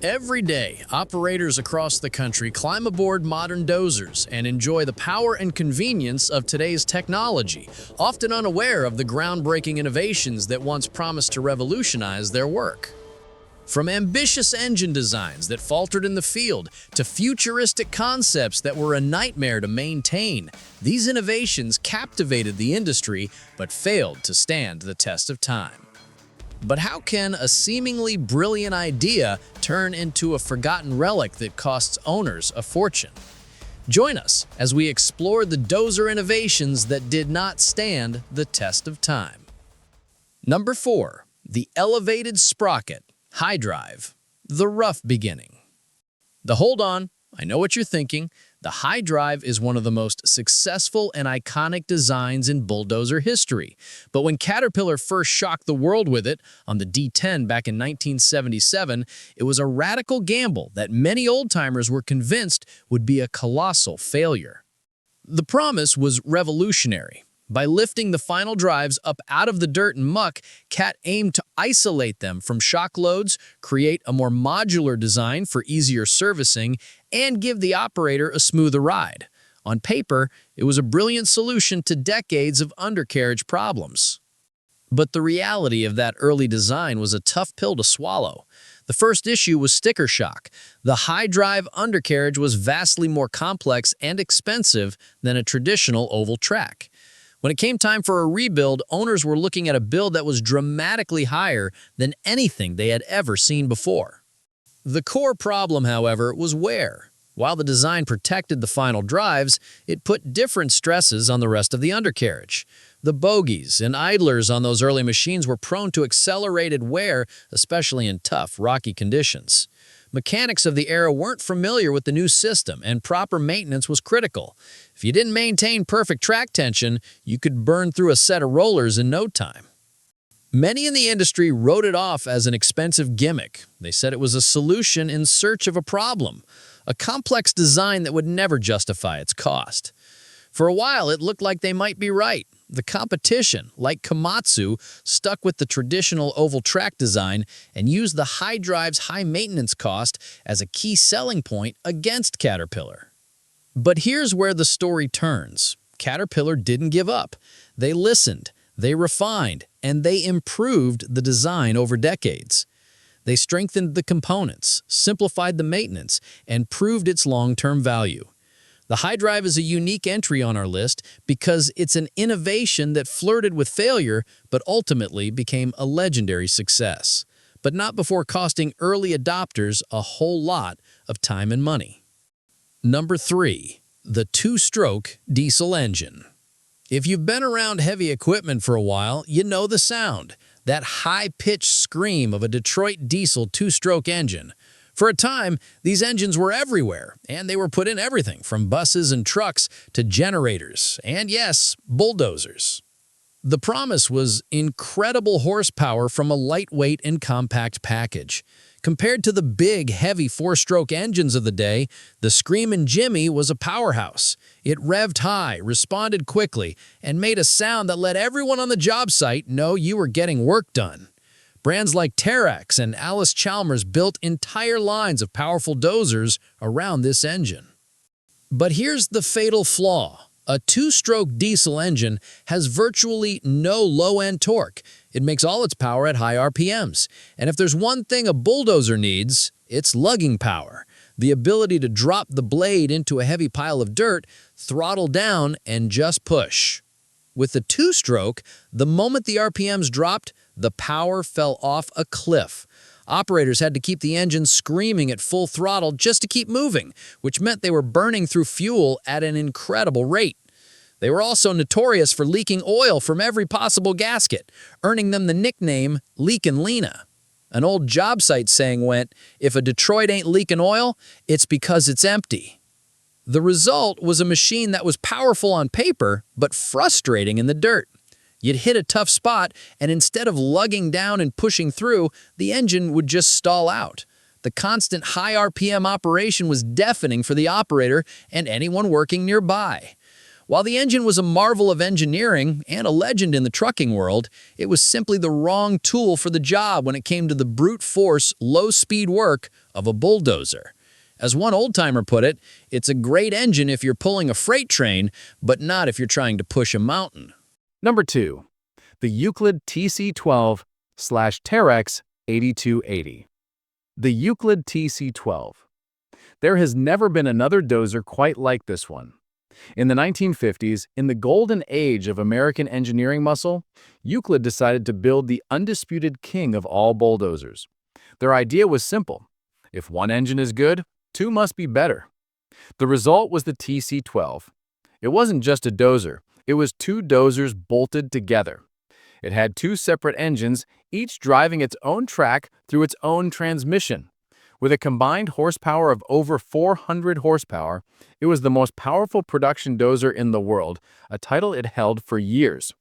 Every day, operators across the country climb aboard modern dozers and enjoy the power and convenience of today's technology, often unaware of the groundbreaking innovations that once promised to revolutionize their work. From ambitious engine designs that faltered in the field to futuristic concepts that were a nightmare to maintain, these innovations captivated the industry but failed to stand the test of time. But how can a seemingly brilliant idea turn into a forgotten relic that costs owners a fortune? Join us as we explore the dozer innovations that did not stand the test of time. Number 4. The Elevated Sprocket High Drive. The rough beginning. Hold on, I know what you're thinking. The high drive is one of the most successful and iconic designs in bulldozer history. But when Caterpillar first shocked the world with it on the D10 back in 1977, it was a radical gamble that many old-timers were convinced would be a colossal failure. The promise was revolutionary. By lifting the final drives up out of the dirt and muck, Cat aimed to isolate them from shock loads, create a more modular design for easier servicing, and give the operator a smoother ride. On paper, it was a brilliant solution to decades of undercarriage problems. But the reality of that early design was a tough pill to swallow. The first issue was sticker shock. The high drive undercarriage was vastly more complex and expensive than a traditional oval track. When it came time for a rebuild, owners were looking at a build that was dramatically higher than anything they had ever seen before. The core problem, however, was wear. While the design protected the final drives, it put different stresses on the rest of the undercarriage. The bogies and idlers on those early machines were prone to accelerated wear, especially in tough, rocky conditions. Mechanics of the era weren't familiar with the new system, and proper maintenance was critical. If you didn't maintain perfect track tension, you could burn through a set of rollers in no time. Many in the industry wrote it off as an expensive gimmick. They said it was a solution in search of a problem, a complex design that would never justify its cost. For a while, it looked like they might be right. The competition, like Komatsu, stuck with the traditional oval track design and used the high drive's high maintenance cost as a key selling point against Caterpillar. But here's where the story turns. Caterpillar didn't give up. They listened, they refined, and they improved the design over decades. They strengthened the components, simplified the maintenance, and proved its long-term value. The high drive is a unique entry on our list because it's an innovation that flirted with failure but ultimately became a legendary success, but not before costing early adopters a whole lot of time and money. Number 3. The two-stroke diesel engine. If you've been around heavy equipment for a while, you know the sound, that high-pitched scream of a Detroit diesel two-stroke engine. For a time, these engines were everywhere, and they were put in everything from buses and trucks to generators, and yes, bulldozers. The promise was incredible horsepower from a lightweight and compact package. Compared to the big, heavy four-stroke engines of the day, the Screamin' Jimmy was a powerhouse. It revved high, responded quickly, and made a sound that let everyone on the job site know you were getting work done. Brands like Terex and Alice Chalmers built entire lines of powerful dozers around this engine. But here's the fatal flaw. A two-stroke diesel engine has virtually no low-end torque. It makes all its power at high RPMs. And if there's one thing a bulldozer needs, it's lugging power. The ability to drop the blade into a heavy pile of dirt, throttle down, and just push. With the two-stroke, the moment the RPMs dropped, the power fell off a cliff. Operators had to keep the engine screaming at full throttle just to keep moving, which meant they were burning through fuel at an incredible rate. They were also notorious for leaking oil from every possible gasket, earning them the nickname Leakin' Lena. An old job site saying went, "If a Detroit ain't leaking oil, it's because it's empty." The result was a machine that was powerful on paper, but frustrating in the dirt. You'd hit a tough spot, and instead of lugging down and pushing through, the engine would just stall out. The constant high RPM operation was deafening for the operator and anyone working nearby. While the engine was a marvel of engineering and a legend in the trucking world, it was simply the wrong tool for the job when it came to the brute force, low-speed work of a bulldozer. As one old-timer put it, it's a great engine if you're pulling a freight train, but not if you're trying to push a mountain. Number 2. The Euclid TC-12/Terex 8280. The Euclid TC-12. There has never been another dozer quite like this one. In the 1950s, in the golden age of American engineering muscle, Euclid decided to build the undisputed king of all bulldozers. Their idea was simple. If one engine is good, two must be better. The result was the TC-12. It wasn't just a dozer, it was two dozers bolted together. It had two separate engines, each driving its own track through its own transmission. With a combined horsepower of over 400 horsepower, it was the most powerful production dozer in the world, a title it held for years.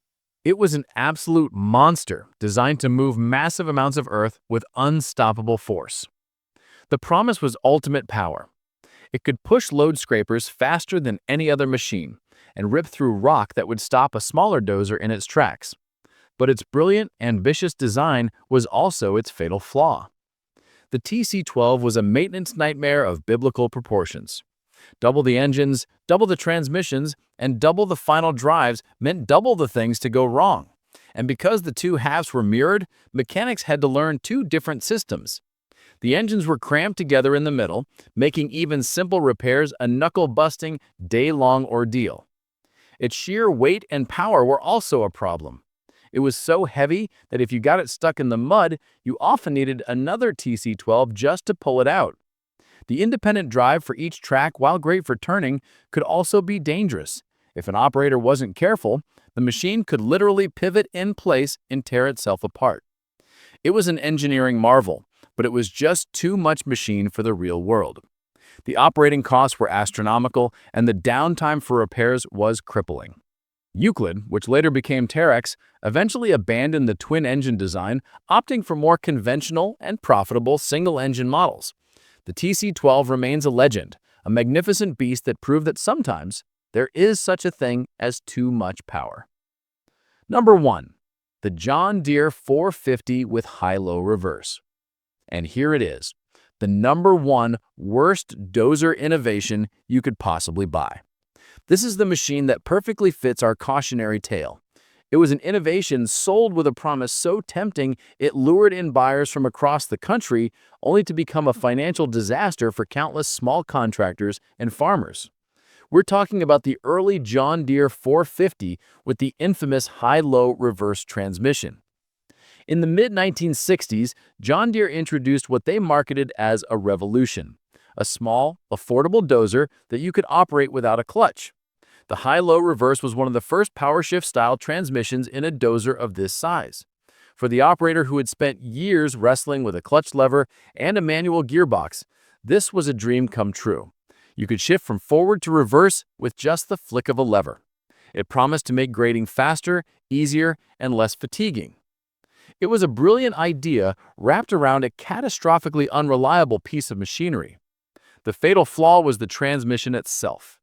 It was an absolute monster designed to move massive amounts of earth with unstoppable force. The promise was ultimate power. It could push load scrapers faster than any other machine and rip through rock that would stop a smaller dozer in its tracks. But its brilliant, ambitious design was also its fatal flaw. The TC-12 was a maintenance nightmare of biblical proportions. Double the engines, double the transmissions, and double the final drives meant double the things to go wrong. And because the two halves were mirrored, mechanics had to learn two different systems. The engines were crammed together in the middle, making even simple repairs a knuckle-busting, day-long ordeal. Its sheer weight and power were also a problem. It was so heavy that if you got it stuck in the mud, you often needed another TC-12 just to pull it out. The independent drive for each track, while great for turning, could also be dangerous. If an operator wasn't careful, the machine could literally pivot in place and tear itself apart. It was an engineering marvel, but it was just too much machine for the real world. The operating costs were astronomical, and the downtime for repairs was crippling. Euclid, which later became Terex, eventually abandoned the twin-engine design, opting for more conventional and profitable single-engine models. The TC-12 remains a legend, a magnificent beast that proved that sometimes there is such a thing as too much power. Number 1. The John Deere 450 with high-low reverse. And here it is, the number 1 worst dozer innovation you could possibly buy. This is the machine that perfectly fits our cautionary tale. It was an innovation sold with a promise so tempting it lured in buyers from across the country, only to become a financial disaster for countless small contractors and farmers. We're talking about the early John Deere 450 with the infamous high-low reverse transmission. In the mid-1960s, John Deere introduced what they marketed as a revolution, a small, affordable dozer that you could operate without a clutch. The high-low reverse was one of the first power-shift-style transmissions in a dozer of this size. For the operator who had spent years wrestling with a clutch lever and a manual gearbox, this was a dream come true. You could shift from forward to reverse with just the flick of a lever. It promised to make grading faster, easier, and less fatiguing. It was a brilliant idea wrapped around a catastrophically unreliable piece of machinery. The fatal flaw was the transmission itself.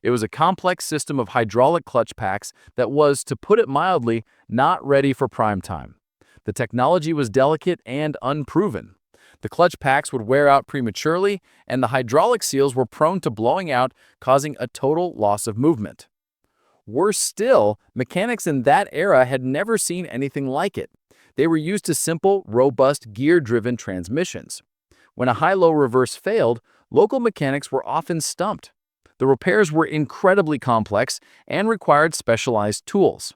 It was a complex system of hydraulic clutch packs that was, to put it mildly, not ready for prime time. The technology was delicate and unproven. The clutch packs would wear out prematurely, and the hydraulic seals were prone to blowing out, causing a total loss of movement. Worse still, mechanics in that era had never seen anything like it. They were used to simple, robust, gear-driven transmissions. When a high-low reverse failed, local mechanics were often stumped. The repairs were incredibly complex and required specialized tools.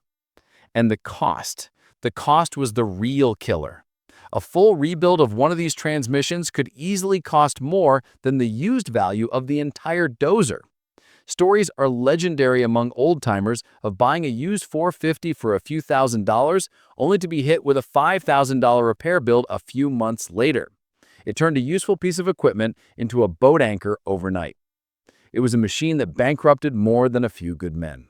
And the cost. The cost was the real killer. A full rebuild of one of these transmissions could easily cost more than the used value of the entire dozer. Stories are legendary among old-timers of buying a used 450 for a few $1,000s, only to be hit with a $5,000 repair bill a few months later. It turned a useful piece of equipment into a boat anchor overnight. It was a machine that bankrupted more than a few good men.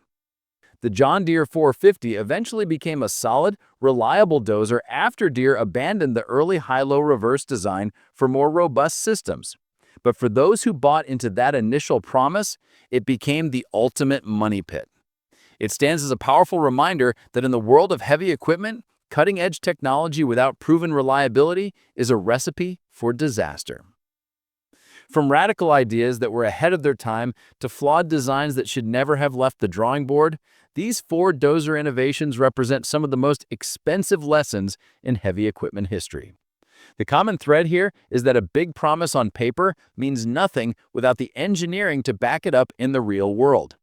The John Deere 450 eventually became a solid, reliable dozer after Deere abandoned the early high-low reverse design for more robust systems. But for those who bought into that initial promise, it became the ultimate money pit. It stands as a powerful reminder that in the world of heavy equipment, cutting-edge technology without proven reliability is a recipe for disaster. From radical ideas that were ahead of their time to flawed designs that should never have left the drawing board, these 4 dozer innovations represent some of the most expensive lessons in heavy equipment history. The common thread here is that a big promise on paper means nothing without the engineering to back it up in the real world.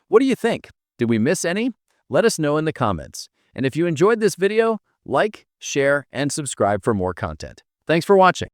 What do you think? Did we miss any? Let us know in the comments. And if you enjoyed this video, like, share, and subscribe for more content. Thanks for watching.